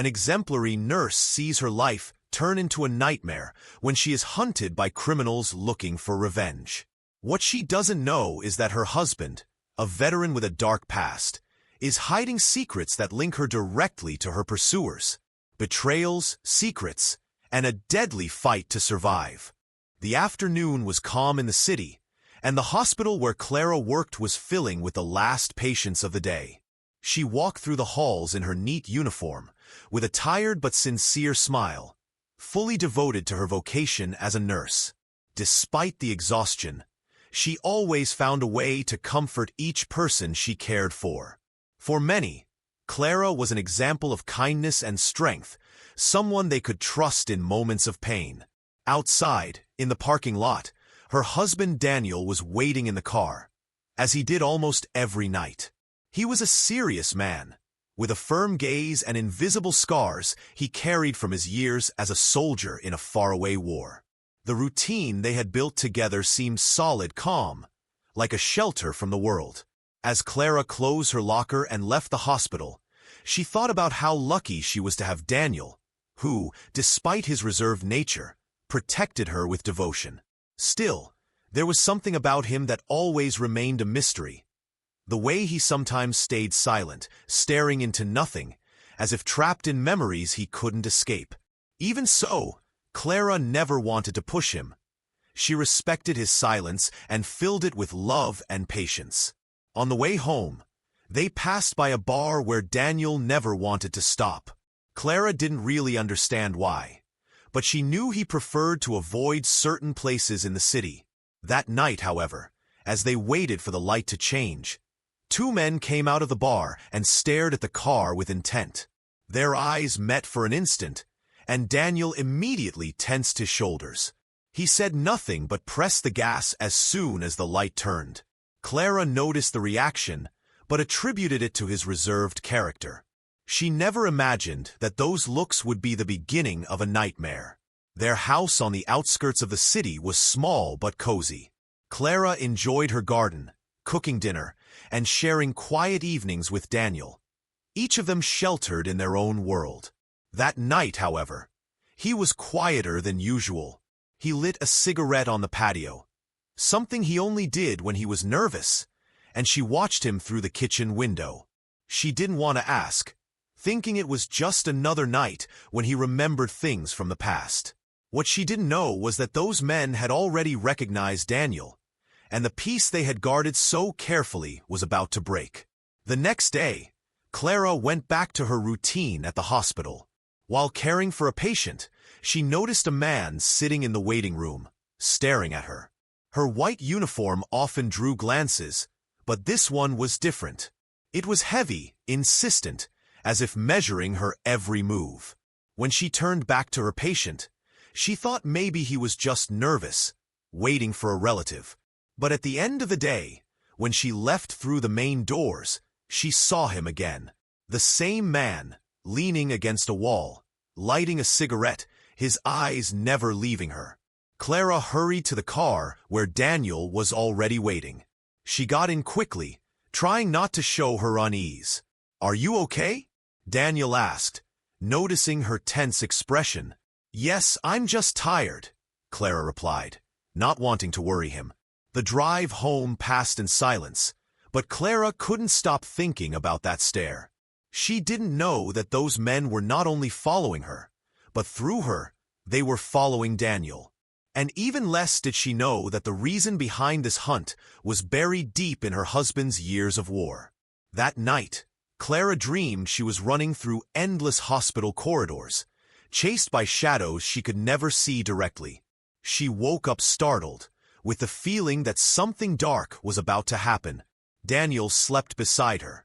an exemplary nurse sees her life turn into a nightmare when she is hunted by criminals looking for revenge. What she doesn't know is that her husband, a veteran with a dark past, is hiding secrets that link her directly to her pursuers. Betrayals, secrets, and a deadly fight to survive. The afternoon was calm in the city, and the hospital where Clara worked was filling with the last patients of the day. She walked through the halls in her neat uniform, with a tired but sincere smile, fully devoted to her vocation as a nurse. Despite the exhaustion, she always found a way to comfort each person she cared for. For many, Clara was an example of kindness and strength, someone they could trust in moments of pain. Outside, in the parking lot, her husband Daniel was waiting in the car, as he did almost every night. He was a serious man, with a firm gaze and invisible scars he carried from his years as a soldier in a faraway war. The routine they had built together seemed solid, calm, like a shelter from the world. As Clara closed her locker and left the hospital, she thought about how lucky she was to have Daniel, who, despite his reserved nature, protected her with devotion. Still, there was something about him that always remained a mystery. The way he sometimes stayed silent, staring into nothing, as if trapped in memories he couldn't escape. Even so, Clara never wanted to push him. She respected his silence and filled it with love and patience. On the way home, they passed by a bar where Daniel never wanted to stop. Clara didn't really understand why, but she knew he preferred to avoid certain places in the city. That night, however, as they waited for the light to change, two men came out of the bar and stared at the car with intent. Their eyes met for an instant, and Daniel immediately tensed his shoulders. He said nothing but pressed the gas as soon as the light turned. Clara noticed the reaction, but attributed it to his reserved character. She never imagined that those looks would be the beginning of a nightmare. Their house on the outskirts of the city was small but cozy. Clara enjoyed her garden, cooking dinner, and sharing quiet evenings with Daniel, each of them sheltered in their own world. That night, however, he was quieter than usual. He lit a cigarette on the patio, something he only did when he was nervous, and she watched him through the kitchen window. She didn't want to ask, thinking it was just another night when he remembered things from the past. What she didn't know was that those men had already recognized Daniel, and the peace they had guarded so carefully was about to break. The next day, Clara went back to her routine at the hospital. While caring for a patient, she noticed a man sitting in the waiting room, staring at her. Her white uniform often drew glances, but this one was different. It was heavy, insistent, as if measuring her every move. When she turned back to her patient, she thought maybe he was just nervous, waiting for a relative. But at the end of the day, when she left through the main doors, she saw him again. The same man, leaning against a wall, lighting a cigarette, his eyes never leaving her. Clara hurried to the car where Daniel was already waiting. She got in quickly, trying not to show her unease. "Are you okay?" Daniel asked, noticing her tense expression. "Yes, I'm just tired," Clara replied, not wanting to worry him. The drive home passed in silence, but Clara couldn't stop thinking about that stare. She didn't know that those men were not only following her, but through her, they were following Daniel. And even less did she know that the reason behind this hunt was buried deep in her husband's years of war. That night, Clara dreamed she was running through endless hospital corridors, chased by shadows she could never see directly. She woke up startled, with the feeling that something dark was about to happen. Daniel slept beside her,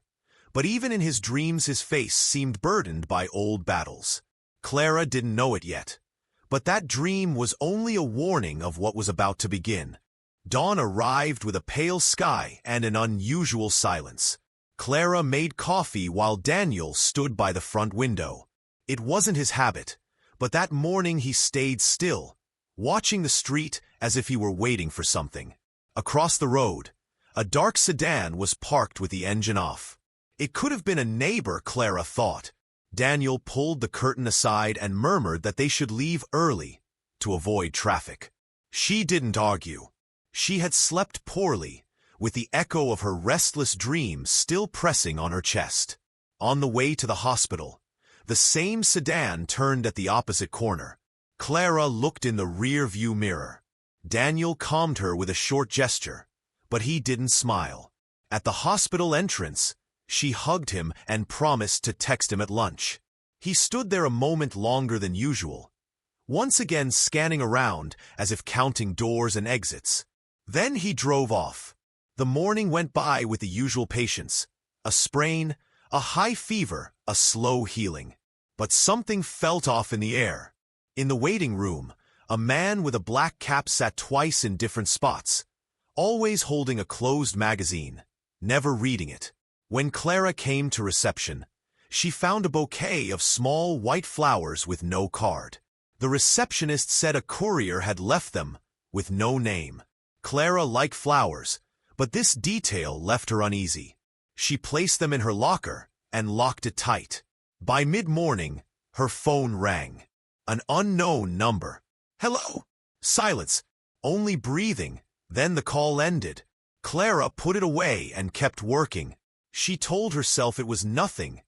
but even in his dreams his face seemed burdened by old battles. Clara didn't know it yet, but that dream was only a warning of what was about to begin. Dawn arrived with a pale sky and an unusual silence. Clara made coffee while Daniel stood by the front window. It wasn't his habit, but that morning he stayed still, watching the street as if he were waiting for something. Across the road, a dark sedan was parked with the engine off. It could have been a neighbor, Clara thought. Daniel pulled the curtain aside and murmured that they should leave early to avoid traffic. She didn't argue. She had slept poorly, with the echo of her restless dreams still pressing on her chest. On the way to the hospital, the same sedan turned at the opposite corner. Clara looked in the rear-view mirror. Daniel calmed her with a short gesture, but he didn't smile. At the hospital entrance, she hugged him and promised to text him at lunch. He stood there a moment longer than usual, once again scanning around as if counting doors and exits. Then he drove off. The morning went by with the usual patience. A sprain, a high fever, a slow healing. But something felt off in the air. In the waiting room, a man with a black cap sat twice in different spots, always holding a closed magazine, never reading it. When Clara came to reception, she found a bouquet of small white flowers with no card. The receptionist said a courier had left them, with no name. Clara liked flowers, but this detail left her uneasy. She placed them in her locker and locked it tight. By mid-morning, her phone rang. An unknown number. "Hello?" Silence. Only breathing. Then the call ended. Clara put it away and kept working. She told herself it was nothing,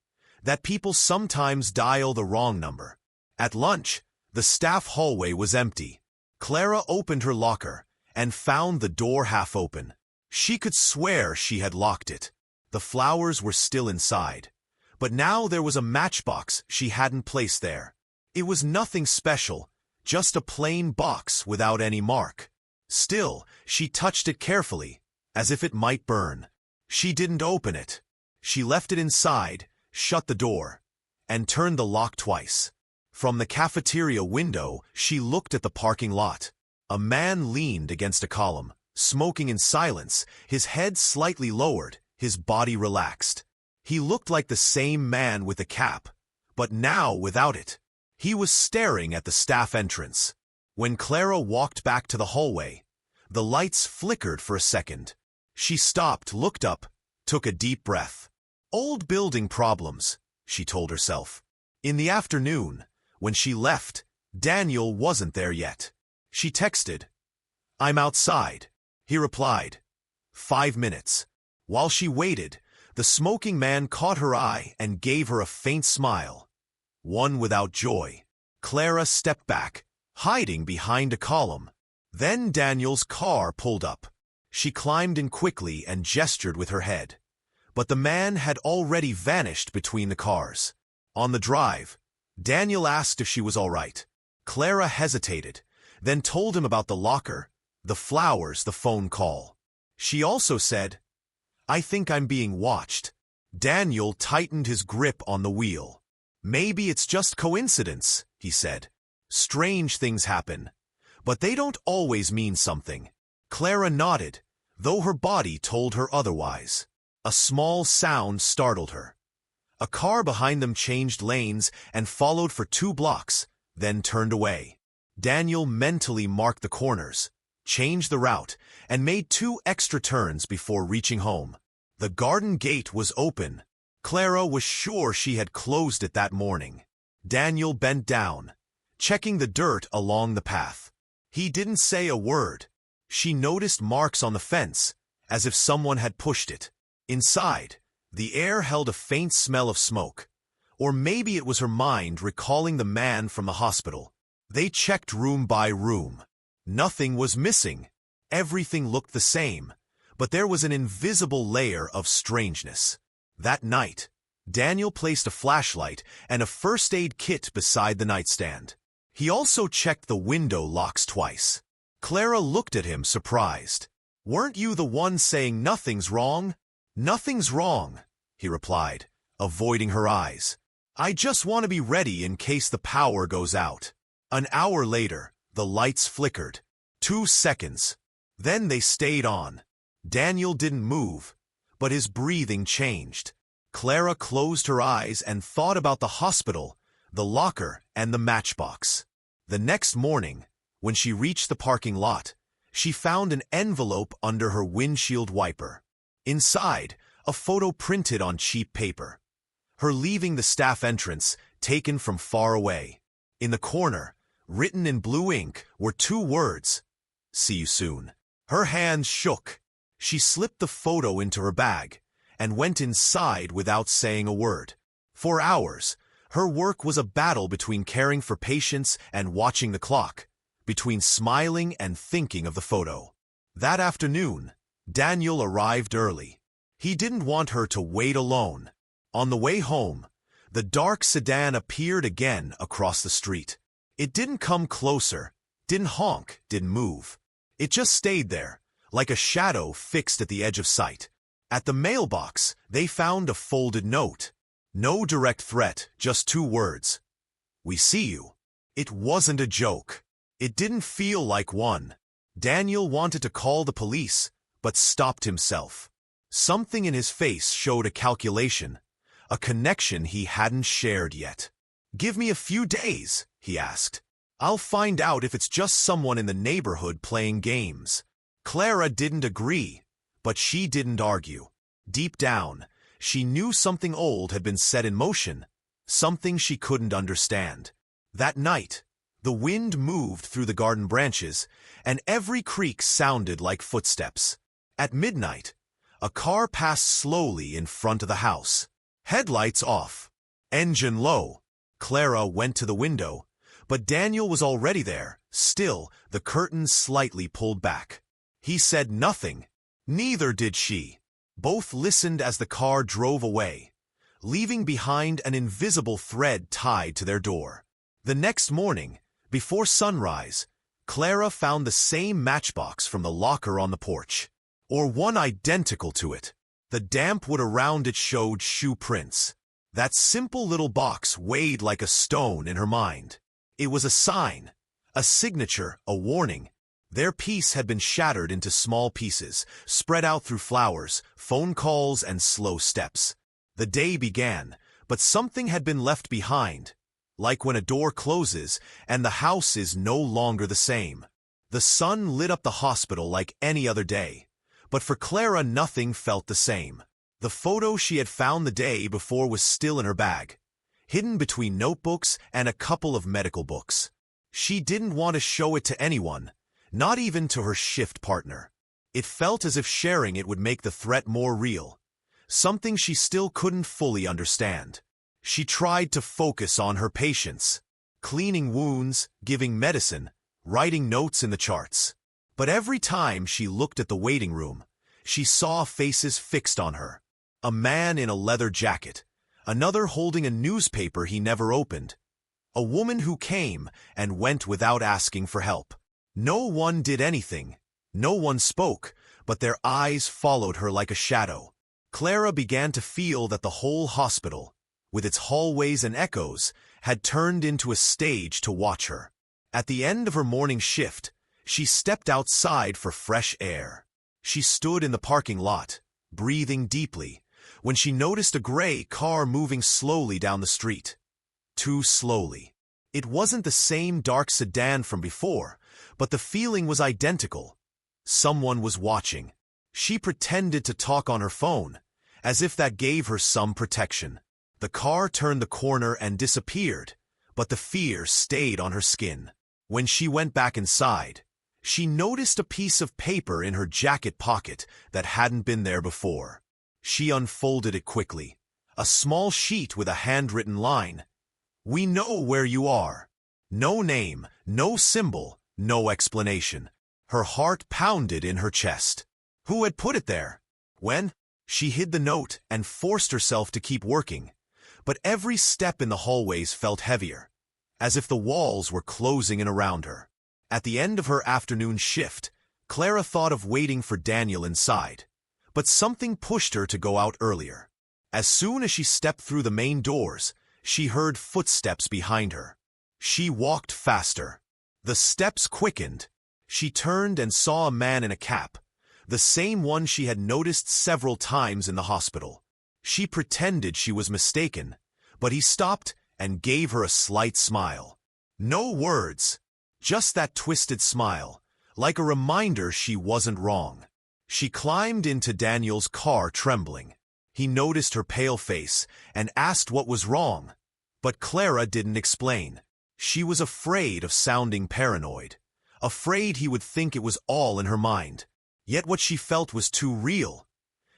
that people sometimes dial the wrong number. At lunch, the staff hallway was empty. Clara opened her locker and found the door half open. She could swear she had locked it. The flowers were still inside, but now there was a matchbox she hadn't placed there. It was nothing special, just a plain box without any mark. Still, she touched it carefully, as if it might burn. She didn't open it. She left it inside, shut the door, and turned the lock twice. From the cafeteria window, she looked at the parking lot. A man leaned against a column, smoking in silence, his head slightly lowered, his body relaxed. He looked like the same man with the cap, but now without it. He was staring at the staff entrance. When Clara walked back to the hallway, the lights flickered for a second. She stopped, looked up, took a deep breath. Old building problems, she told herself. In the afternoon, when she left, Daniel wasn't there yet. She texted, "I'm outside." He replied, 5 minutes. While she waited, the smoking man caught her eye and gave her a faint smile, one without joy. Clara stepped back, hiding behind a column. Then Daniel's car pulled up. She climbed in quickly and gestured with her head. But the man had already vanished between the cars. On the drive, Daniel asked if she was all right. Clara hesitated, then told him about the locker, the flowers, the phone call. She also said, "I think I'm being watched." Daniel tightened his grip on the wheel. "Maybe it's just coincidence," he said. "Strange things happen, but they don't always mean something." Clara nodded, though her body told her otherwise. A small sound startled her. A car behind them changed lanes and followed for 2 blocks, then turned away. Daniel mentally marked the corners, changed the route, and made 2 extra turns before reaching home. The garden gate was open. Clara was sure she had closed it that morning. Daniel bent down, checking the dirt along the path. He didn't say a word. She noticed marks on the fence, as if someone had pushed it. Inside, the air held a faint smell of smoke. Or maybe it was her mind recalling the man from the hospital. They checked room by room. Nothing was missing. Everything looked the same, but there was an invisible layer of strangeness. That night, Daniel placed a flashlight and a first aid kit beside the nightstand. He also checked the window locks twice. Clara looked at him, surprised. "Weren't you the one saying nothing's wrong?" "Nothing's wrong," he replied, avoiding her eyes. "I just want to be ready in case the power goes out." An hour later, the lights flickered. 2 seconds. Then they stayed on. Daniel didn't move, but his breathing changed. Clara closed her eyes and thought about the hospital, the locker, and the matchbox. The next morning, when she reached the parking lot, she found an envelope under her windshield wiper. Inside, a photo printed on cheap paper. her leaving the staff entrance, taken from far away. In the corner, written in blue ink, were 2 words: "See you soon." Her hands shook. She slipped the photo into her bag and went inside without saying a word. For hours, her work was a battle between caring for patients and watching the clock, between smiling and thinking of the photo. That afternoon, Daniel arrived early. He didn't want her to wait alone. On the way home, the dark sedan appeared again across the street. It didn't come closer, didn't honk, didn't move. It just stayed there, like a shadow fixed at the edge of sight. At the mailbox, they found a folded note. No direct threat, just 2 words: "We see you." It wasn't a joke. It didn't feel like one. Daniel wanted to call the police, but stopped himself. Something in his face showed a calculation, a connection he hadn't shared yet. "Give me a few days," he asked. "I'll find out if it's just someone in the neighborhood playing games." Clara didn't agree, but she didn't argue. Deep down, she knew something old had been set in motion, something she couldn't understand. That night, the wind moved through the garden branches, and every creak sounded like footsteps. At midnight, a car passed slowly in front of the house. Headlights off, engine low. Clara went to the window, but Daniel was already there, still, the curtains slightly pulled back. He said nothing. Neither did she. Both listened as the car drove away, leaving behind an invisible thread tied to their door. The next morning, before sunrise, Clara found the same matchbox from the locker on the porch, or one identical to it. The damp wood around it showed shoe prints. That simple little box weighed like a stone in her mind. It was a sign, a signature, a warning. Their peace had been shattered into small pieces, spread out through flowers, phone calls, and slow steps. The day began, but something had been left behind, like when a door closes and the house is no longer the same. The sun lit up the hospital like any other day, but for Clara nothing felt the same. The photo she had found the day before was still in her bag, hidden between notebooks and a couple of medical books. She didn't want to show it to anyone, not even to her shift partner. It felt as if sharing it would make the threat more real, something she still couldn't fully understand. She tried to focus on her patients, cleaning wounds, giving medicine, writing notes in the charts. But every time she looked at the waiting room, she saw faces fixed on her. A man in a leather jacket, another holding a newspaper he never opened, a woman who came and went without asking for help. No one did anything, no one spoke, but their eyes followed her like a shadow. Clara began to feel that the whole hospital, with its hallways and echoes, had turned into a stage to watch her. At the end of her morning shift, she stepped outside for fresh air. She stood in the parking lot, breathing deeply, when she noticed a gray car moving slowly down the street. Too slowly. It wasn't the same dark sedan from before, but the feeling was identical. Someone was watching. She pretended to talk on her phone, as if that gave her some protection. The car turned the corner and disappeared, but the fear stayed on her skin. When she went back inside, she noticed a piece of paper in her jacket pocket that hadn't been there before. She unfolded it quickly. A small sheet with a handwritten line. "We know where you are." No name, no symbol, no explanation. Her heart pounded in her chest. Who had put it there? When? She hid the note and forced herself to keep working. But every step in the hallways felt heavier, as if the walls were closing in around her. At the end of her afternoon shift, Clara thought of waiting for Daniel inside, but something pushed her to go out earlier. As soon as she stepped through the main doors, she heard footsteps behind her. She walked faster. The steps quickened. She turned and saw a man in a cap, the same one she had noticed several times in the hospital. She pretended she was mistaken, but he stopped and gave her a slight smile. No words, just that twisted smile, like a reminder she wasn't wrong. She climbed into Daniel's car trembling. He noticed her pale face and asked what was wrong, but Clara didn't explain. She was afraid of sounding paranoid, afraid he would think it was all in her mind. Yet what she felt was too real.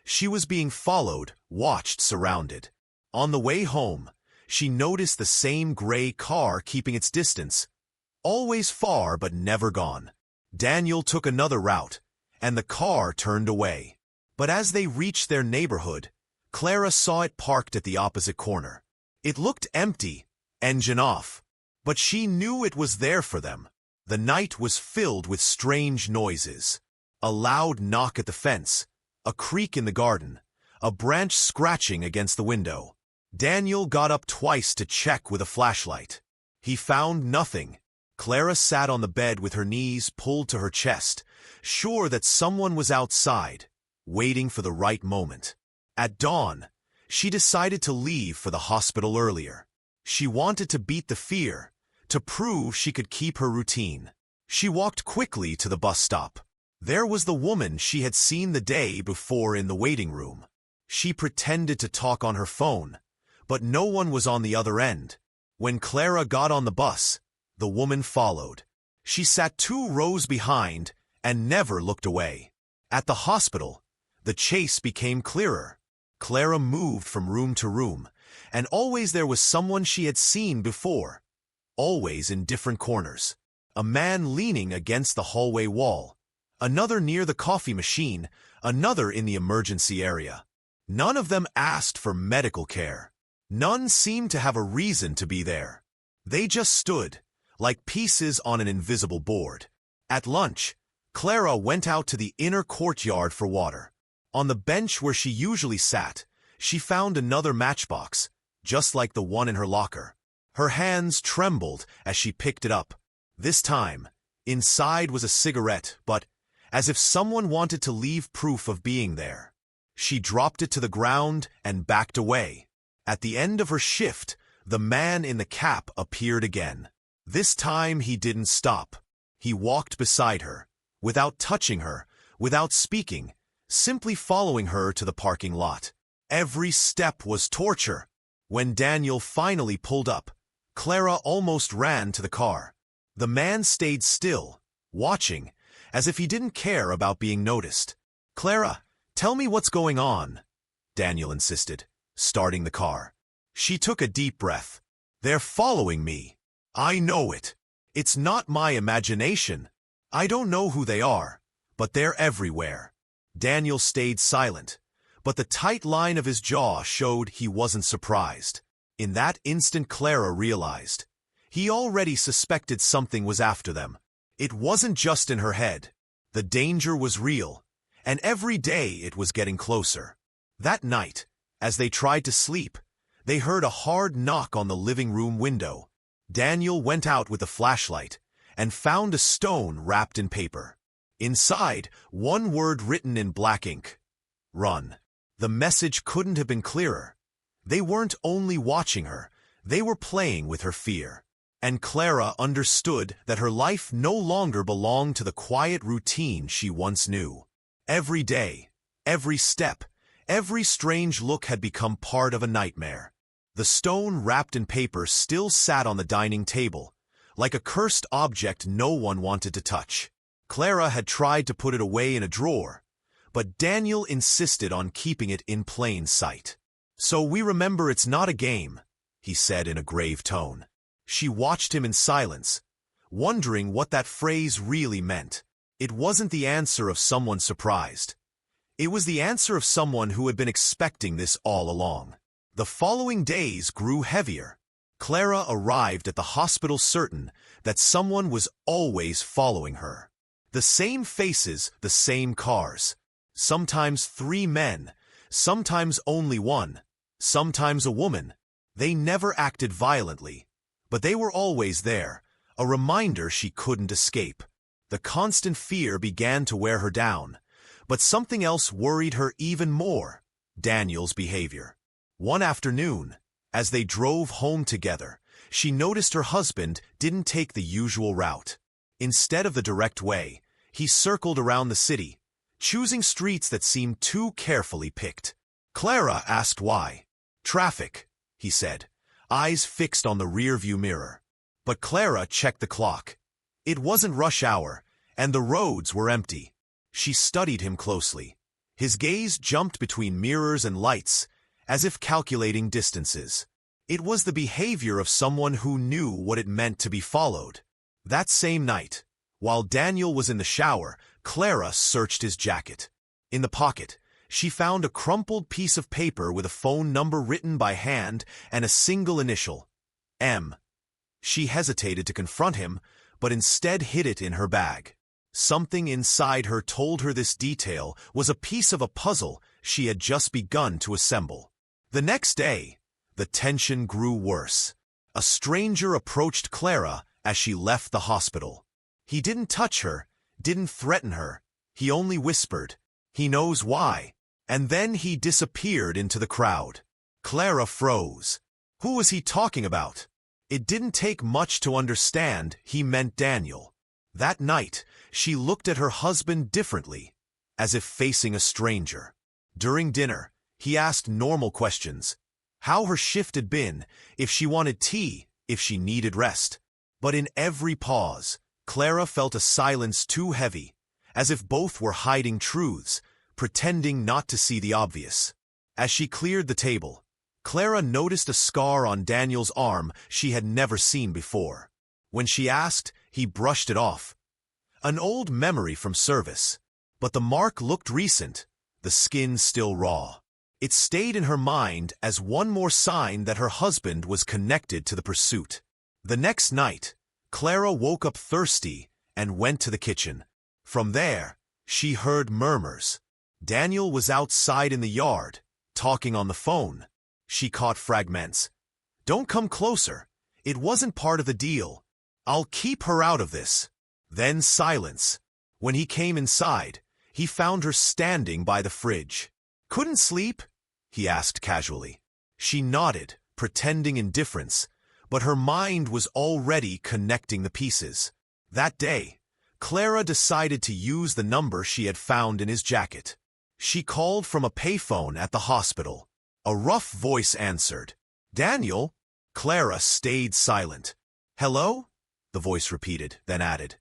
She was being followed, watched, surrounded. On the way home, she noticed the same gray car keeping its distance, always far but never gone. Daniel took another route, and the car turned away. But as they reached their neighborhood, Clara saw it parked at the opposite corner. It looked empty, engine off, but she knew it was there for them. The night was filled with strange noises. A loud knock at the fence, a creak in the garden, a branch scratching against the window. Daniel got up twice to check with a flashlight. He found nothing. Clara sat on the bed with her knees pulled to her chest, sure that someone was outside, waiting for the right moment. At dawn, she decided to leave for the hospital earlier. She wanted to beat the fear, to prove she could keep her routine. She walked quickly to the bus stop. There was the woman she had seen the day before in the waiting room. She pretended to talk on her phone, but no one was on the other end. When Clara got on the bus, the woman followed. She sat 2 rows behind and never looked away. At the hospital, the chase became clearer. Clara moved from room to room, and always there was someone she had seen before, always in different corners. A man leaning against the hallway wall, another near the coffee machine, another in the emergency area. None of them asked for medical care. None seemed to have a reason to be there. They just stood, like pieces on an invisible board. At lunch, Clara went out to the inner courtyard for water. On the bench where she usually sat, she found another matchbox, just like the one in her locker. Her hands trembled as she picked it up. This time, inside was a cigarette, but as if someone wanted to leave proof of being there. She dropped it to the ground and backed away. At the end of her shift, the man in the cap appeared again. This time he didn't stop. He walked beside her, without touching her, without speaking, simply following her to the parking lot. Every step was torture. When Daniel finally pulled up, Clara almost ran to the car. The man stayed still, watching, as if he didn't care about being noticed. "Clara, tell me what's going on," Daniel insisted, starting the car. She took a deep breath. "They're following me. I know it. It's not my imagination. I don't know who they are, but they're everywhere." Daniel stayed silent, but the tight line of his jaw showed he wasn't surprised. In that instant, Clara realized. He already suspected something was after them. It wasn't just in her head. The danger was real, and every day it was getting closer. That night, as they tried to sleep, they heard a hard knock on the living room window. Daniel went out with a flashlight and found a stone wrapped in paper. Inside, one word written in black ink: "Run." The message couldn't have been clearer. They weren't only watching her, they were playing with her fear. And Clara understood that her life no longer belonged to the quiet routine she once knew. Every day, every step, every strange look had become part of a nightmare. The stone wrapped in paper still sat on the dining table, like a cursed object no one wanted to touch. Clara had tried to put it away in a drawer, but Daniel insisted on keeping it in plain sight. "So we remember it's not a game," he said in a grave tone. She watched him in silence, wondering what that phrase really meant. It wasn't the answer of someone surprised. It was the answer of someone who had been expecting this all along. The following days grew heavier. Clara arrived at the hospital certain that someone was always following her. The same faces, the same cars. Sometimes 3 men, sometimes only 1, sometimes a woman. They never acted violently, but they were always there, a reminder she couldn't escape. The constant fear began to wear her down, but something else worried her even more: Daniel's behavior. One afternoon, as they drove home together, she noticed her husband didn't take the usual route. Instead of the direct way, he circled around the city, choosing streets that seemed too carefully picked. Clara asked why. Traffic, he said, eyes fixed on the rearview mirror. But Clara checked the clock. It wasn't rush hour, and the roads were empty. She studied him closely. His gaze jumped between mirrors and lights, as if calculating distances. It was the behavior of someone who knew what it meant to be followed. That same night, while Daniel was in the shower, Clara searched his jacket. In the pocket, she found a crumpled piece of paper with a phone number written by hand and a single initial, M. She hesitated to confront him, but instead hid it in her bag. Something inside her told her this detail was a piece of a puzzle she had just begun to assemble. The next day, the tension grew worse. A stranger approached Clara as she left the hospital. He didn't touch her, didn't threaten her. He only whispered, "He knows why." And then he disappeared into the crowd. Clara froze. Who was he talking about? It didn't take much to understand he meant Daniel. That night, she looked at her husband differently, as if facing a stranger. During dinner, he asked normal questions. How her shift had been, if she wanted tea, if she needed rest. But in every pause, Clara felt a silence too heavy, as if both were hiding truths, pretending not to see the obvious. As she cleared the table, Clara noticed a scar on Daniel's arm she had never seen before. When she asked, he brushed it off. An old memory from service. But the mark looked recent, the skin still raw. It stayed in her mind as one more sign that her husband was connected to the pursuit. The next night, Clara woke up thirsty and went to the kitchen. From there, she heard murmurs. Daniel was outside in the yard, talking on the phone. She caught fragments. "Don't come closer. It wasn't part of the deal. I'll keep her out of this." Then silence. When he came inside, he found her standing by the fridge. "Couldn't sleep?" he asked casually. She nodded, pretending indifference, but her mind was already connecting the pieces. That day, Clara decided to use the number she had found in his jacket. She called from a payphone at the hospital. A rough voice answered. "Daniel?" Clara stayed silent. "Hello?" the voice repeated, then added,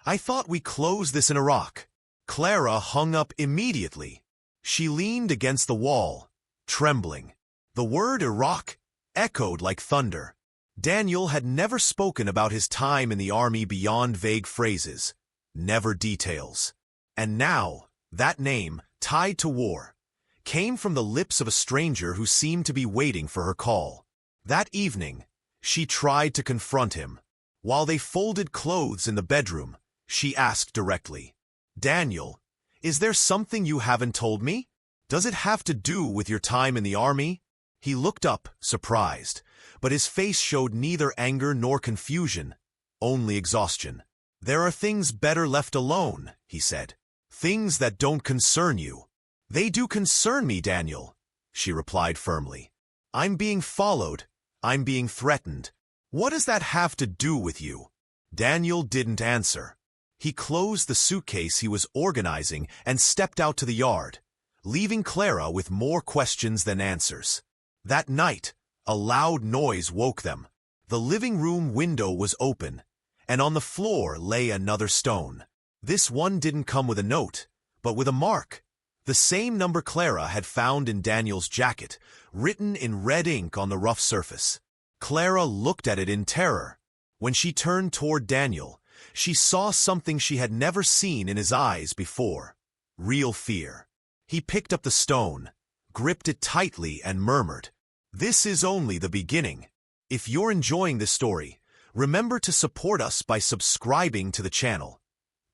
"I thought we closed this in Iraq." Clara hung up immediately. She leaned against the wall, trembling. The word Iraq echoed like thunder. Daniel had never spoken about his time in the army beyond vague phrases, never details. And now, that name, tied to war, came from the lips of a stranger who seemed to be waiting for her call. That evening, she tried to confront him. While they folded clothes in the bedroom, she asked directly, "Daniel, is there something you haven't told me? Does it have to do with your time in the army?" He looked up, surprised, but his face showed neither anger nor confusion, only exhaustion. "There are things better left alone," he said. "Things that don't concern you." "They do concern me, Daniel," she replied firmly. "I'm being followed. I'm being threatened. What does that have to do with you?" Daniel didn't answer. He closed the suitcase he was organizing and stepped out to the yard, leaving Clara with more questions than answers. That night, a loud noise woke them. The living room window was open, and on the floor lay another stone. This one didn't come with a note, but with a mark. The same number Clara had found in Daniel's jacket, written in red ink on the rough surface. Clara looked at it in terror. When she turned toward Daniel, she saw something she had never seen in his eyes before. Real fear. He picked up the stone, gripped it tightly, and murmured, "This is only the beginning." If you're enjoying this story, remember to support us by subscribing to the channel,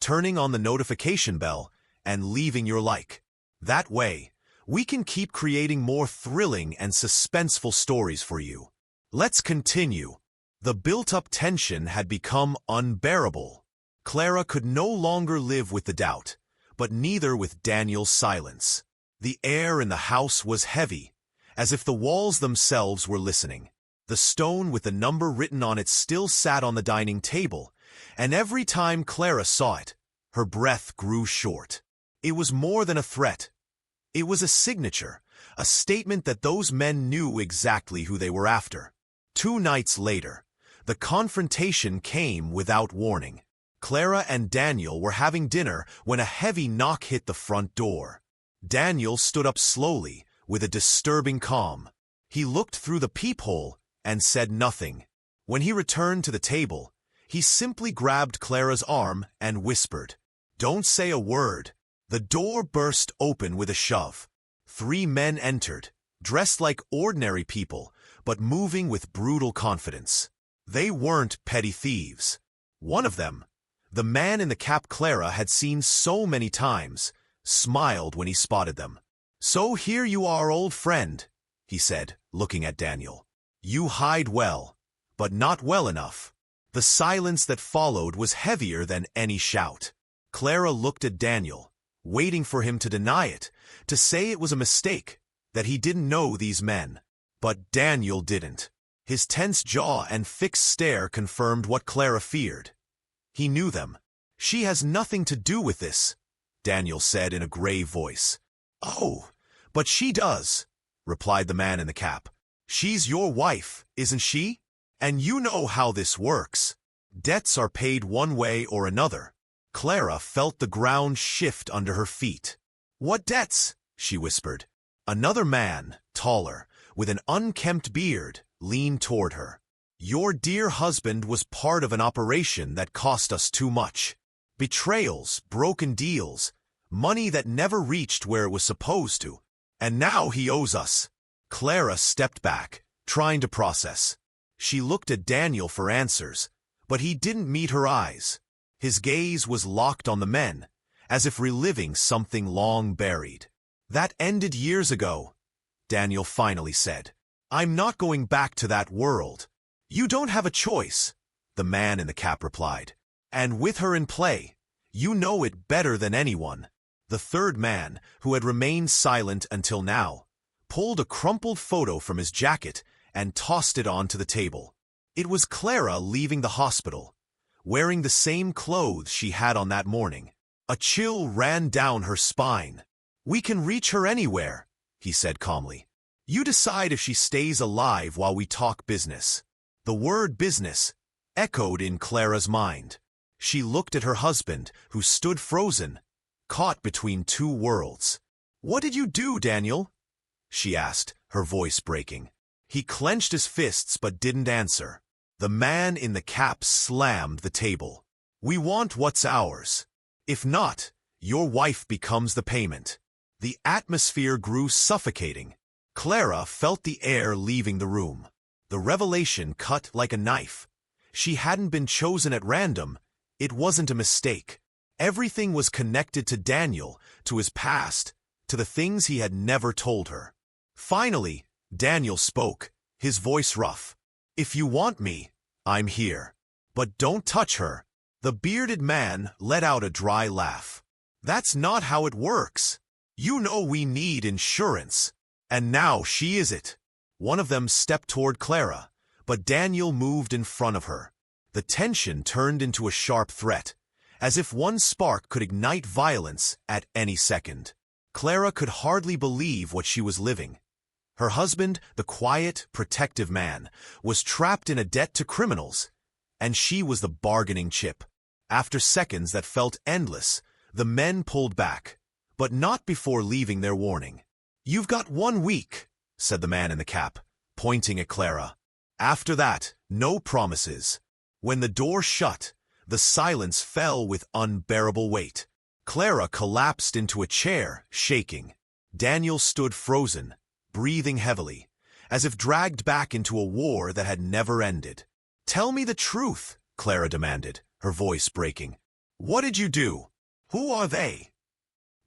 turning on the notification bell, and leaving your like. That way, we can keep creating more thrilling and suspenseful stories for you. Let's continue. The built-up tension had become unbearable. Clara could no longer live with the doubt, but neither with Daniel's silence. The air in the house was heavy, as if the walls themselves were listening. The stone with the number written on it still sat on the dining table, and every time Clara saw it, her breath grew short. It was more than a threat. It was a signature, a statement that those men knew exactly who they were after. 2 nights later, the confrontation came without warning. Clara and Daniel were having dinner when a heavy knock hit the front door. Daniel stood up slowly, with a disturbing calm. He looked through the peephole and said nothing. When he returned to the table, he simply grabbed Clara's arm and whispered, "Don't say a word." The door burst open with a shove. 3 men entered, dressed like ordinary people, but moving with brutal confidence. They weren't petty thieves. One of them, the man in the cap Clara had seen so many times, smiled when he spotted them. "So here you are, old friend," he said, looking at Daniel. "You hide well, but not well enough." The silence that followed was heavier than any shout. Clara looked at Daniel, waiting for him to deny it, to say it was a mistake, that he didn't know these men. But Daniel didn't. His tense jaw and fixed stare confirmed what Clara feared. He knew them. "She has nothing to do with this," Daniel said in a grave voice. "Oh, but she does," replied the man in the cap. "She's your wife, isn't she? And you know how this works. Debts are paid one way or another." Clara felt the ground shift under her feet. "What debts?" she whispered. Another man, taller, with an unkempt beard, leaned toward her. "Your dear husband was part of an operation that cost us too much. Betrayals, broken deals, money that never reached where it was supposed to. And now he owes us." Clara stepped back, trying to process. She looked at Daniel for answers, but he didn't meet her eyes. His gaze was locked on the men, as if reliving something long buried. "That ended years ago," Daniel finally said. "I'm not going back to that world." "You don't have a choice," the man in the cap replied. "And with her in play, you know it better than anyone." The third man, who had remained silent until now, pulled a crumpled photo from his jacket and tossed it onto the table. It was Clara leaving the hospital, wearing the same clothes she had on that morning. A chill ran down her spine. "We can reach her anywhere," he said calmly. "You decide if she stays alive while we talk business." The word business echoed in Clara's mind. She looked at her husband, who stood frozen, caught between 2 worlds. "What did you do, Daniel?" she asked, her voice breaking. He clenched his fists but didn't answer. The man in the cap slammed the table. "We want what's ours. If not, your wife becomes the payment." The atmosphere grew suffocating. Clara felt the air leaving the room. The revelation cut like a knife. She hadn't been chosen at random. It wasn't a mistake. Everything was connected to Daniel, to his past, to the things he had never told her. Finally, Daniel spoke, his voice rough. "If you want me, I'm here. But don't touch her." The bearded man let out a dry laugh. "That's not how it works. You know we need insurance. And now she is it." One of them stepped toward Clara, but Daniel moved in front of her. The tension turned into a sharp threat, as if one spark could ignite violence at any second. Clara could hardly believe what she was living. Her husband, the quiet, protective man, was trapped in a debt to criminals, and she was the bargaining chip. After seconds that felt endless, the men pulled back, but not before leaving their warning. "You've got 1 week," said the man in the cap, pointing at Clara. "After that, no promises." When the door shut, the silence fell with unbearable weight. Clara collapsed into a chair, shaking. Daniel stood frozen, breathing heavily, as if dragged back into a war that had never ended. "Tell me the truth," Clara demanded, her voice breaking. "What did you do? Who are they?"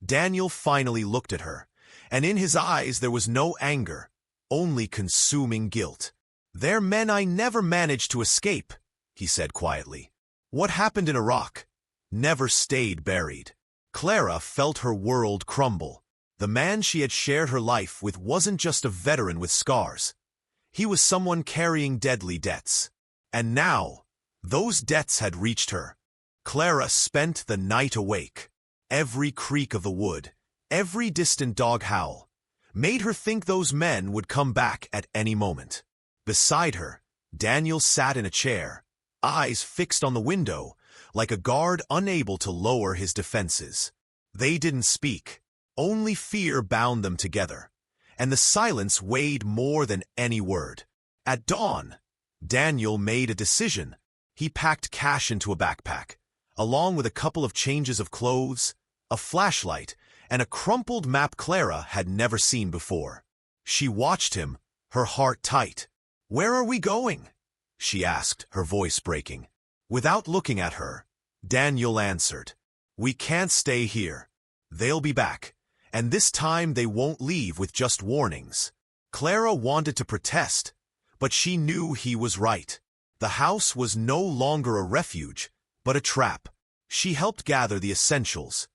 Daniel finally looked at her, and in his eyes there was no anger, only consuming guilt. "They're men I never managed to escape," he said quietly. "What happened in Iraq never stayed buried." Clara felt her world crumble. The man she had shared her life with wasn't just a veteran with scars. He was someone carrying deadly debts. And now, those debts had reached her. Clara spent the night awake. Every creak of the wood, every distant dog howl, made her think those men would come back at any moment. Beside her, Daniel sat in a chair, eyes fixed on the window, like a guard unable to lower his defenses. They didn't speak. Only fear bound them together, and the silence weighed more than any word. At dawn, Daniel made a decision. He packed cash into a backpack, along with a couple of changes of clothes, a flashlight, and a crumpled map Clara had never seen before. She watched him, her heart tight. "Where are we going?" she asked, her voice breaking. Without looking at her, Daniel answered, "We can't stay here. They'll be back, and this time they won't leave with just warnings." Clara wanted to protest, but she knew he was right. The house was no longer a refuge, but a trap. She helped gather the essentials: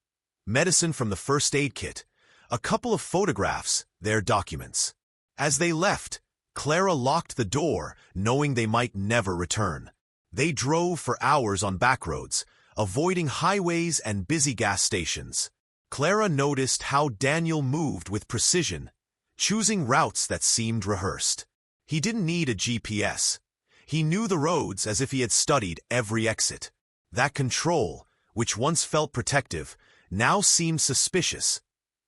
medicine from the first aid kit, a couple of photographs, their documents. As they left, Clara locked the door, knowing they might never return. They drove for hours on back roads, avoiding highways and busy gas stations. Clara noticed how Daniel moved with precision, choosing routes that seemed rehearsed. He didn't need a GPS. He knew the roads as if he had studied every exit. That control, which once felt protective, now seemed suspicious,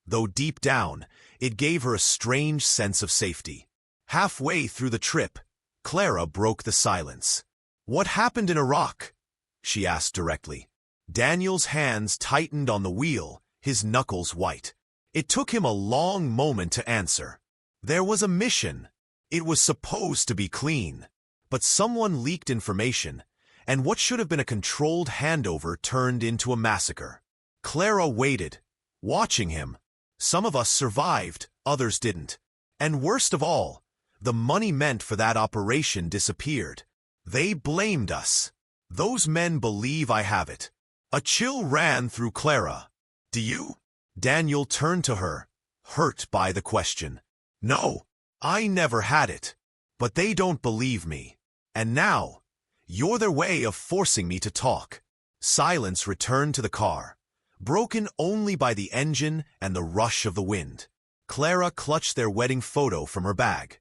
though deep down, it gave her a strange sense of safety. Halfway through the trip, Clara broke the silence. "What happened in Iraq?" she asked directly. Daniel's hands tightened on the wheel, his knuckles white. It took him a long moment to answer. "There was a mission. It was supposed to be clean. But someone leaked information, and what should have been a controlled handover turned into a massacre." Clara waited, watching him. Some of us survived, others didn't. And worst of all, the money meant for that operation disappeared. They blamed us. "Those men believe I have it." A chill ran through Clara. "Do you?" Daniel turned to her, hurt by the question. "No, I never had it. But they don't believe me. And now, you're their way of forcing me to talk." Silence returned to the car, broken only by the engine and the rush of the wind. Clara clutched their wedding photo from her bag,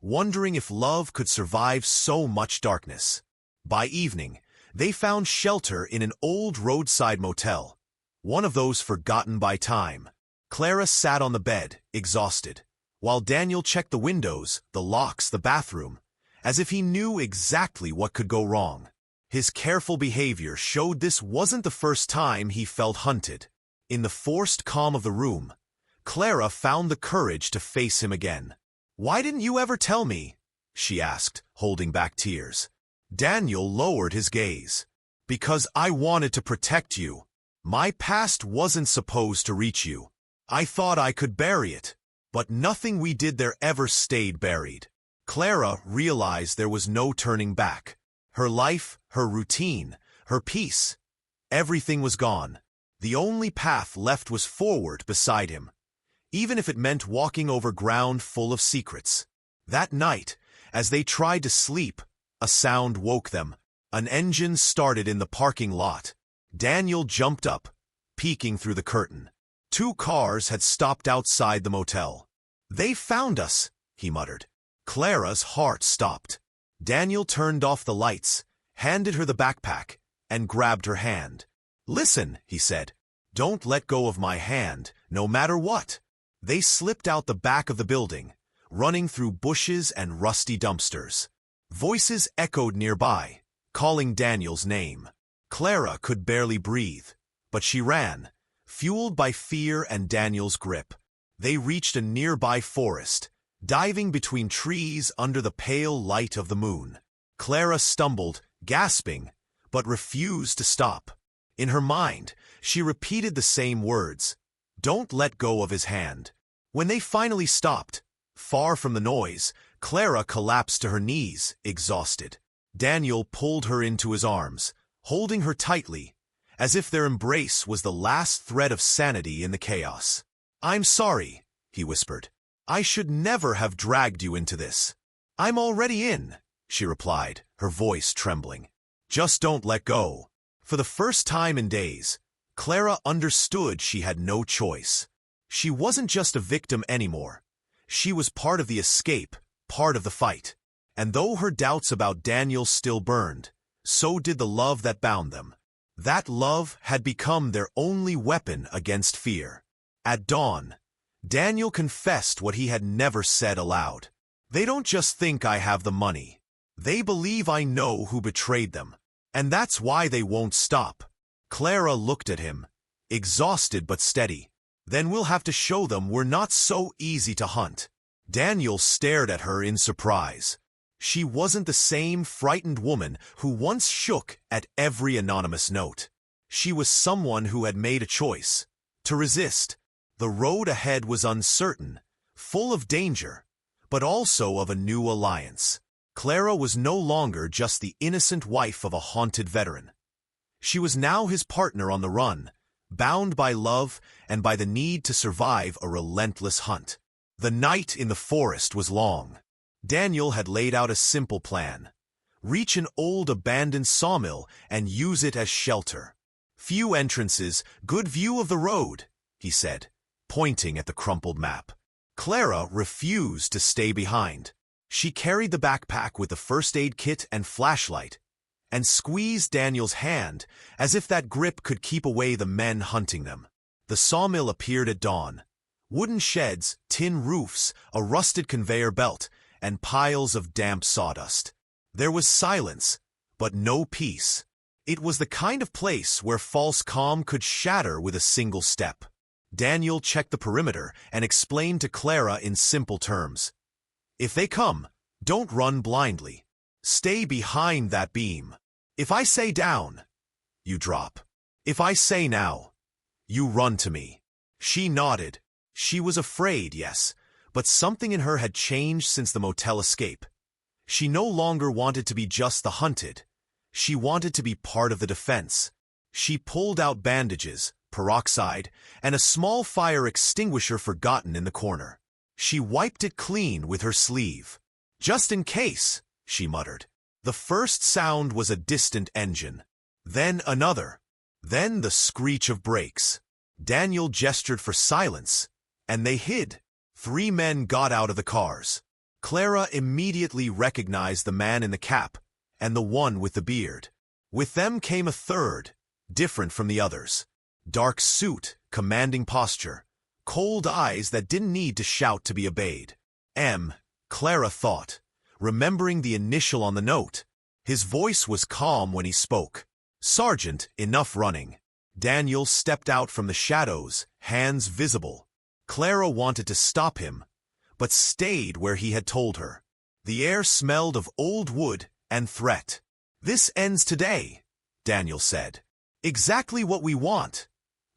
wondering if love could survive so much darkness. By evening, they found shelter in an old roadside motel, one of those forgotten by time. Clara sat on the bed, exhausted, while Daniel checked the windows, the locks, the bathroom, as if he knew exactly what could go wrong. His careful behavior showed this wasn't the first time he felt hunted. In the forced calm of the room, Clara found the courage to face him again. "Why didn't you ever tell me?" she asked, holding back tears. Daniel lowered his gaze. "Because I wanted to protect you. My past wasn't supposed to reach you. I thought I could bury it. But nothing we did there ever stayed buried." Clara realized there was no turning back. Her life, her routine, her peace, everything was gone. The only path left was forward beside him, even if it meant walking over ground full of secrets. That night, as they tried to sleep, a sound woke them. An engine started in the parking lot. Daniel jumped up, peeking through the curtain. 2 cars had stopped outside the motel. "They found us," he muttered. Clara's heart stopped. Daniel turned off the lights, handed her the backpack, and grabbed her hand. "Listen," he said. "Don't let go of my hand, no matter what." They slipped out the back of the building, running through bushes and rusty dumpsters. Voices echoed nearby, calling Daniel's name. Clara could barely breathe, but she ran, fueled by fear and Daniel's grip. They reached a nearby forest, diving between trees under the pale light of the moon. Clara stumbled, gasping, but refused to stop. In her mind, she repeated the same words, "Don't let go of his hand." When they finally stopped, far from the noise, Clara collapsed to her knees, exhausted. Daniel pulled her into his arms, holding her tightly, as if their embrace was the last thread of sanity in the chaos. "I'm sorry," he whispered. "I should never have dragged you into this." "I'm already in," she replied, her voice trembling. "Just don't let go." For the first time in days, Clara understood she had no choice. She wasn't just a victim anymore. She was part of the escape, part of the fight. And though her doubts about Daniel still burned, so did the love that bound them. That love had become their only weapon against fear. At dawn, Daniel confessed what he had never said aloud. They don't just think I have the money. They believe I know who betrayed them. And that's why they won't stop. Clara looked at him, exhausted but steady. Then we'll have to show them we're not so easy to hunt. Daniel stared at her in surprise. She wasn't the same frightened woman who once shook at every anonymous note. She was someone who had made a choice. To resist. The road ahead was uncertain, full of danger, but also of a new alliance. Clara was no longer just the innocent wife of a haunted veteran. She was now his partner on the run, bound by love and by the need to survive a relentless hunt. The night in the forest was long. Daniel had laid out a simple plan. Reach an old abandoned sawmill and use it as shelter. Few entrances, good view of the road, he said, pointing at the crumpled map. Clara refused to stay behind. She carried the backpack with the first aid kit and flashlight, and squeezed Daniel's hand as if that grip could keep away the men hunting them. The sawmill appeared at dawn. Wooden sheds, tin roofs, a rusted conveyor belt, and piles of damp sawdust. There was silence, but no peace. It was the kind of place where false calm could shatter with a single step. Daniel checked the perimeter and explained to Clara in simple terms. If they come, don't run blindly. Stay behind that beam. If I say down, you drop. If I say now, you run to me. She nodded. She was afraid, yes, but something in her had changed since the motel escape. She no longer wanted to be just the hunted. She wanted to be part of the defense. She pulled out bandages, peroxide, and a small fire extinguisher forgotten in the corner. She wiped it clean with her sleeve. Just in case, she muttered. The first sound was a distant engine. Then another. Then the screech of brakes. Daniel gestured for silence, and they hid. 3 men got out of the cars. Clara immediately recognized the man in the cap and the one with the beard. With them came a third, different from the others. Dark suit, commanding posture, cold eyes that didn't need to shout to be obeyed. Clara thought, remembering the initial on the note. His voice was calm when he spoke. Sergeant, enough running. Daniel stepped out from the shadows, hands visible. Clara wanted to stop him, but stayed where he had told her. The air smelled of old wood and threat. This ends today, Daniel said. Exactly what we want,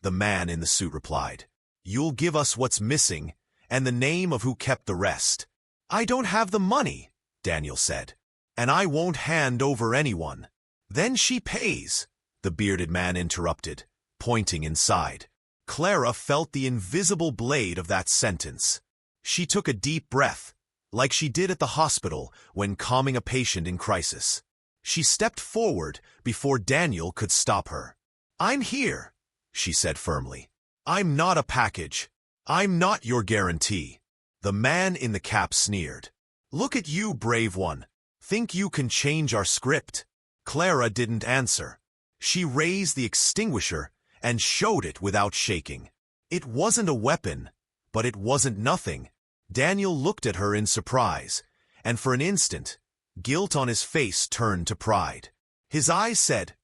the man in the suit replied. You'll give us what's missing and the name of who kept the rest. I don't have the money, Daniel said, and I won't hand over anyone. Then she pays, the bearded man interrupted, pointing inside. Clara felt the invisible blade of that sentence. She took a deep breath, like she did at the hospital when calming a patient in crisis. She stepped forward before Daniel could stop her. I'm here, she said firmly. I'm not a package. I'm not your guarantee. The man in the cap sneered. Look at you, brave one. Think you can change our script? Clara didn't answer. She raised the extinguisher and showed it without shaking. It wasn't a weapon, but it wasn't nothing. Daniel looked at her in surprise, and for an instant, guilt on his face turned to pride. His eyes said,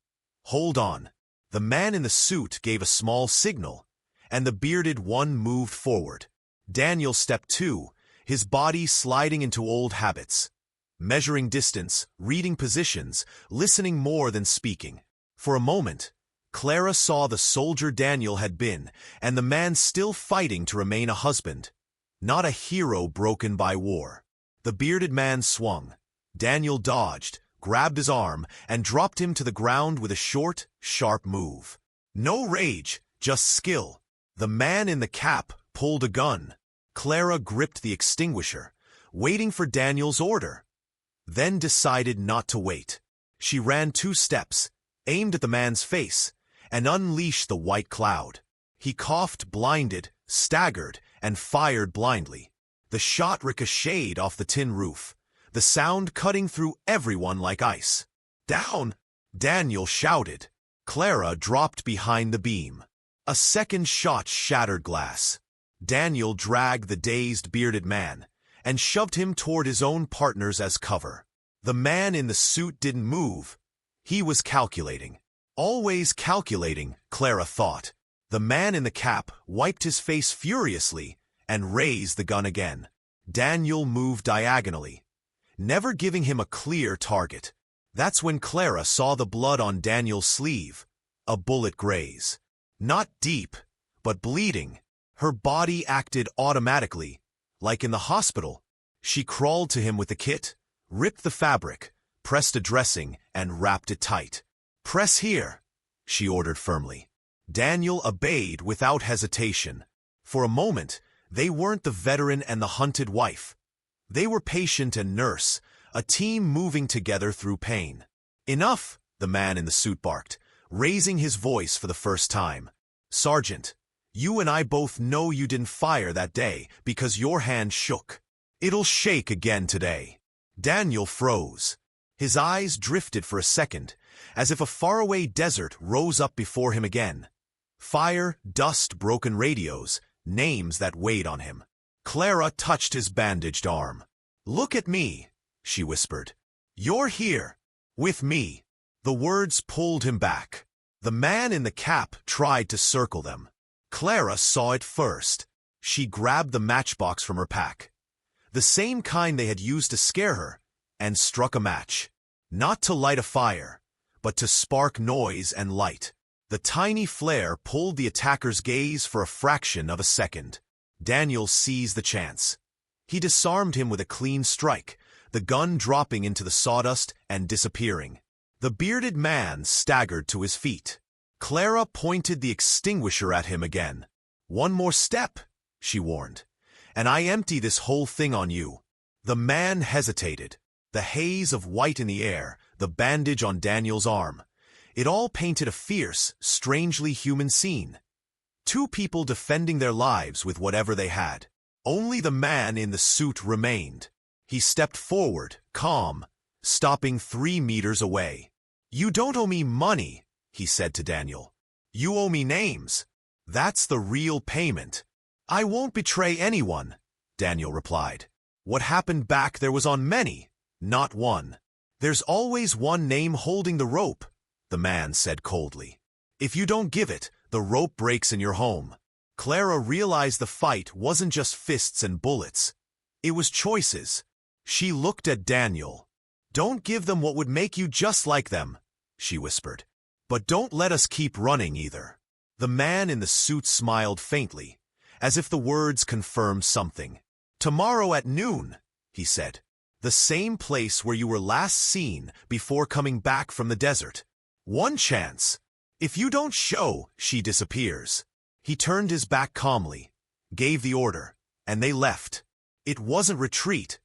Hold on. The man in the suit gave a small signal, and the bearded one moved forward. Daniel stepped too, his body sliding into old habits. Measuring distance, reading positions, listening more than speaking. For a moment, Clara saw the soldier Daniel had been, and the man still fighting to remain a husband. Not a hero broken by war. The bearded man swung. Daniel dodged, grabbed his arm, and dropped him to the ground with a short, sharp move. No rage, just skill. The man in the cap pulled a gun. Clara gripped the extinguisher, waiting for Daniel's order. Then decided not to wait. She ran 2 steps, aimed at the man's face, and unleashed the white cloud. He coughed, blinded, staggered, and fired blindly. The shot ricocheted off the tin roof, the sound cutting through everyone like ice. "Down!" Daniel shouted. Clara dropped behind the beam. A second shot shattered glass. Daniel dragged the dazed bearded man and shoved him toward his own partners as cover. The man in the suit didn't move. He was calculating. Always calculating, Clara thought. The man in the cap wiped his face furiously and raised the gun again. Daniel moved diagonally, never giving him a clear target. That's when Clara saw the blood on Daniel's sleeve. A bullet graze. Not deep, but bleeding. Her body acted automatically, like in the hospital. She crawled to him with the kit, ripped the fabric, pressed a dressing, and wrapped it tight. "Press here," she ordered firmly. Daniel obeyed without hesitation. For a moment, they weren't the veteran and the hunted wife. They were patient and nurse, a team moving together through pain. "Enough," the man in the suit barked, raising his voice for the first time. "Sergeant, you and I both know you didn't fire that day because your hand shook. It'll shake again today." Daniel froze. His eyes drifted for a second, as if a faraway desert rose up before him again. Fire, dust, broken radios, names that weighed on him. Clara touched his bandaged arm. "Look at me," she whispered. "You're here. With me." The words pulled him back. The man in the cap tried to circle them. Clara saw it first. She grabbed the matchbox from her pack, the same kind they had used to scare her, and struck a match. Not to light a fire, but to spark noise and light. The tiny flare pulled the attacker's gaze for a fraction of a second. Daniel seized the chance. He disarmed him with a clean strike, the gun dropping into the sawdust and disappearing. The bearded man staggered to his feet. Clara pointed the extinguisher at him again. "One more step," she warned, "and I empty this whole thing on you." The man hesitated. The haze of white in the air, the bandage on Daniel's arm. It all painted a fierce, strangely human scene. Two people defending their lives with whatever they had. Only the man in the suit remained. He stepped forward, calm, stopping 3 meters away. "You don't owe me money," he said to Daniel. "You owe me names. That's the real payment." "I won't betray anyone," Daniel replied. "What happened back there was on many, not one." "There's always one name holding the rope," the man said coldly. "If you don't give it, the rope breaks in your home." Clara realized the fight wasn't just fists and bullets. It was choices. She looked at Daniel. "Don't give them what would make you just like them," she whispered. "But don't let us keep running either." The man in the suit smiled faintly, as if the words confirmed something. "Tomorrow at noon," he said. "The same place where you were last seen before coming back from the desert. One chance. If you don't show, she disappears." He turned his back calmly, gave the order, and they left. It wasn't retreat.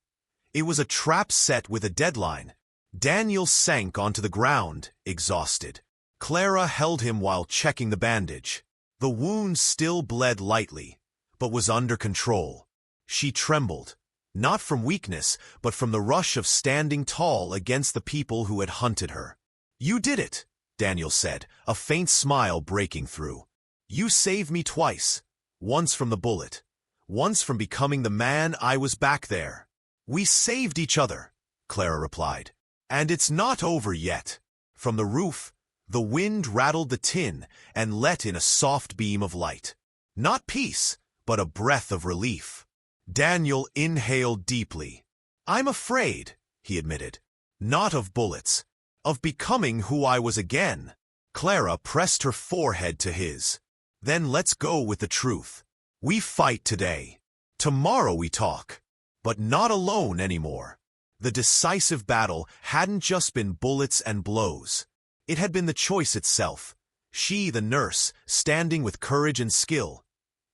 It was a trap set with a deadline. Daniel sank onto the ground, exhausted. Clara held him while checking the bandage. The wound still bled lightly, but was under control. She trembled, not from weakness, but from the rush of standing tall against the people who had hunted her. "You did it," Daniel said, a faint smile breaking through. "You saved me twice, once from the bullet, once from becoming the man I was back there." "We saved each other," Clara replied. "And it's not over yet." From the roof, the wind rattled the tin and let in a soft beam of light. Not peace, but a breath of relief. Daniel inhaled deeply. "I'm afraid," he admitted. "Not of bullets. Of becoming who I was again." Clara pressed her forehead to his. "Then let's go with the truth. We fight today. Tomorrow we talk. But not alone anymore." The decisive battle hadn't just been bullets and blows. It had been the choice itself. She, the nurse, standing with courage and skill.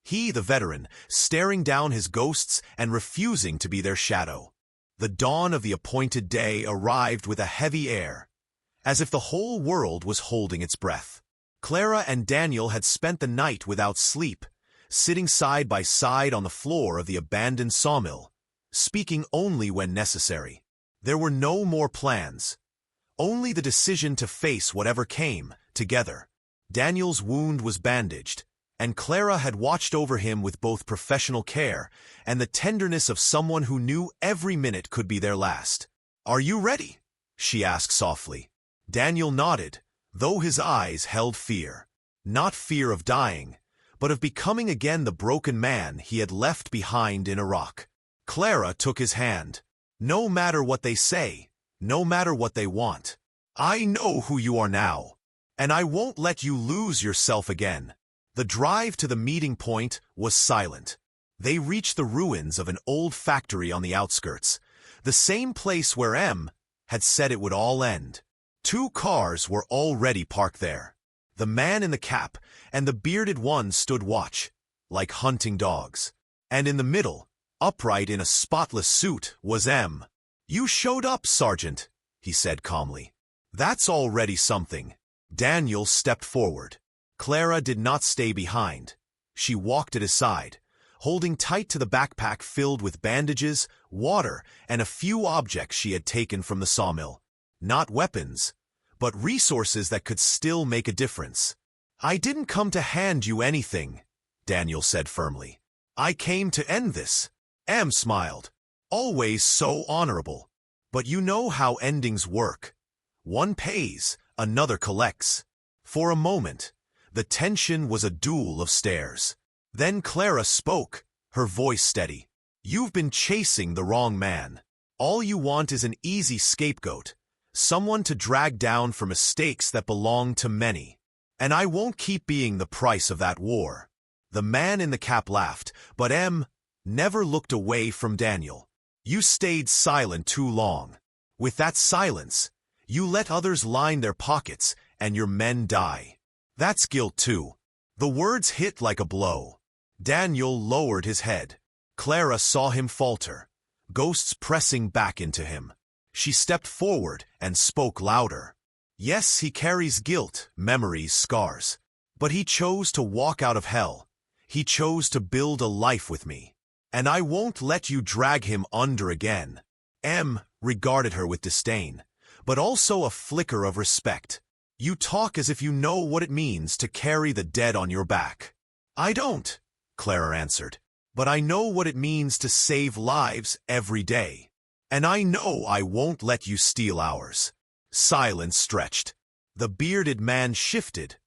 He, the veteran, staring down his ghosts and refusing to be their shadow. The dawn of the appointed day arrived with a heavy air, as if the whole world was holding its breath. Clara and Daniel had spent the night without sleep, sitting side by side on the floor of the abandoned sawmill, speaking only when necessary. There were no more plans, only the decision to face whatever came, together. Daniel's wound was bandaged, and Clara had watched over him with both professional care and the tenderness of someone who knew every minute could be their last. "Are you ready?" she asked softly. Daniel nodded, though his eyes held fear. Not fear of dying, but of becoming again the broken man he had left behind in Iraq. Clara took his hand. "No matter what they say, no matter what they want, I know who you are now, and I won't let you lose yourself again." The drive to the meeting point was silent. They reached the ruins of an old factory on the outskirts, the same place where M had said it would all end. 2 cars were already parked there. The man in the cap and the bearded one stood watch, like hunting dogs. And in the middle, upright in a spotless suit, was M. "You showed up, Sergeant," he said calmly. "That's already something." Daniel stepped forward. Clara did not stay behind. She walked at his side, holding tight to the backpack filled with bandages, water, and a few objects she had taken from the sawmill. Not weapons, but resources that could still make a difference. "I didn't come to hand you anything," Daniel said firmly. "I came to end this." M smiled. "Always so honorable. But you know how endings work. One pays, another collects." For a moment, the tension was a duel of stares. Then Clara spoke, her voice steady. "You've been chasing the wrong man. All you want is an easy scapegoat, someone to drag down for mistakes that belong to many. And I won't keep being the price of that war." The man in the cap laughed, but M never looked away from Daniel. "You stayed silent too long. With that silence, you let others line their pockets and your men die. That's guilt too." The words hit like a blow. Daniel lowered his head. Clara saw him falter, ghosts pressing back into him. She stepped forward and spoke louder. "Yes, he carries guilt, memories, scars. But he chose to walk out of hell. He chose to build a life with me. And I won't let you drag him under again." M regarded her with disdain, but also a flicker of respect. "You talk as if you know what it means to carry the dead on your back." "I don't," Clara answered. "But I know what it means to save lives every day. And I know I won't let you steal ours." Silence stretched. The bearded man shifted,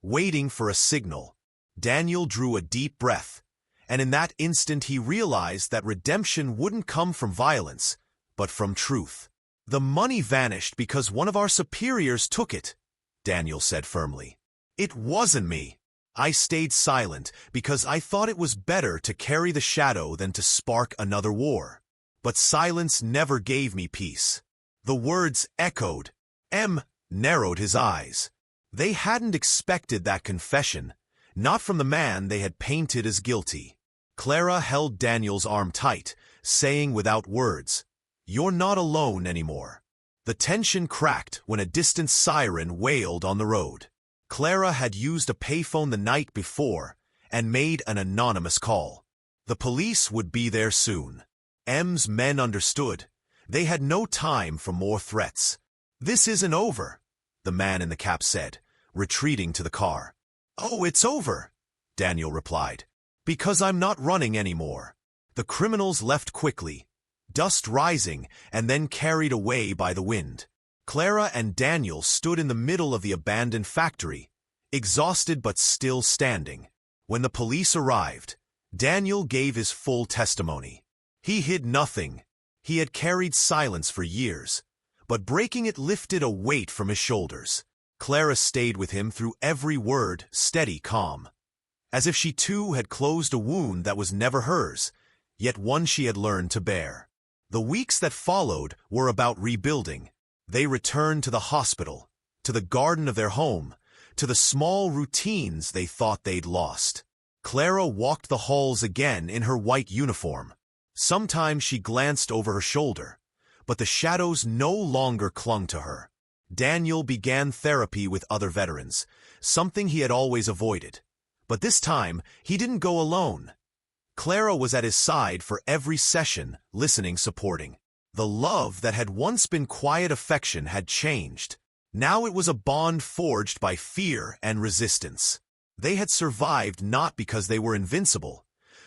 waiting for a signal. Daniel drew a deep breath, and in that instant he realized that redemption wouldn't come from violence, but from truth. "The money vanished because one of our superiors took it," Daniel said firmly. "It wasn't me. I stayed silent because I thought it was better to carry the shadow than to spark another war. But silence never gave me peace." The words echoed. M narrowed his eyes. They hadn't expected that confession, not from the man they had painted as guilty. Clara held Daniel's arm tight, saying without words, "You're not alone anymore." The tension cracked when a distant siren wailed on the road. Clara had used a payphone the night before and made an anonymous call. The police would be there soon. M's men understood. They had no time for more threats. "This isn't over," the man in the cap said, retreating to the car. "Oh, it's over," Daniel replied, "because I'm not running anymore." The criminals left quickly, dust rising and then carried away by the wind. Clara and Daniel stood in the middle of the abandoned factory, exhausted but still standing. When the police arrived, Daniel gave his full testimony. He hid nothing. He had carried silence for years, but breaking it lifted a weight from his shoulders. Clara stayed with him through every word, steady, calm, as if she too had closed a wound that was never hers, yet one she had learned to bear. The weeks that followed were about rebuilding. They returned to the hospital, to the garden of their home, to the small routines they thought they'd lost. Clara walked the halls again in her white uniform. Sometimes she glanced over her shoulder, but the shadows no longer clung to her. Daniel began therapy with other veterans, something he had always avoided. But this time, he didn't go alone. Clara was at his side for every session, listening, supporting. The love that had once been quiet affection had changed. Now it was a bond forged by fear and resistance. They had survived not because they were invincible,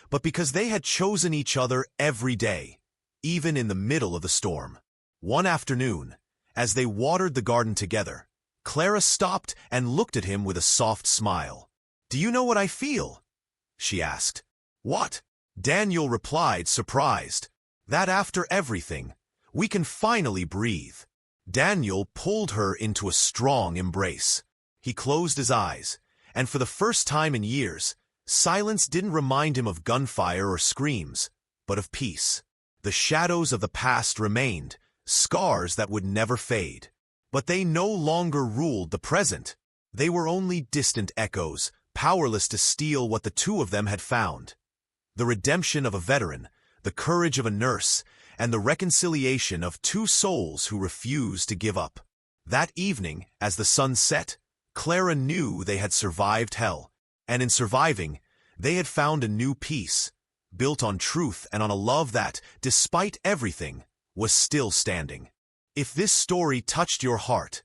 but because they had chosen each other every day, even in the middle of the storm. One afternoon, as they watered the garden together, Clara stopped and looked at him with a soft smile. "Do you know what I feel?" she asked. "What?" Daniel replied, surprised. "That after everything, we can finally breathe." Daniel pulled her into a strong embrace. He closed his eyes, and for the first time in years, silence didn't remind him of gunfire or screams, but of peace. The shadows of the past remained, scars that would never fade. But they no longer ruled the present. They were only distant echoes, powerless to steal what the two of them had found. The redemption of a veteran, the courage of a nurse, and the reconciliation of two souls who refused to give up. That evening, as the sun set, Clara knew they had survived hell, and in surviving, they had found a new peace, built on truth and on a love that, despite everything, was still standing. If this story touched your heart,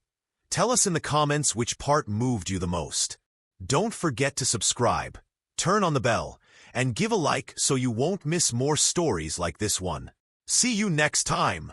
tell us in the comments which part moved you the most. Don't forget to subscribe, turn on the bell, and give a like so you won't miss more stories like this one. See you next time!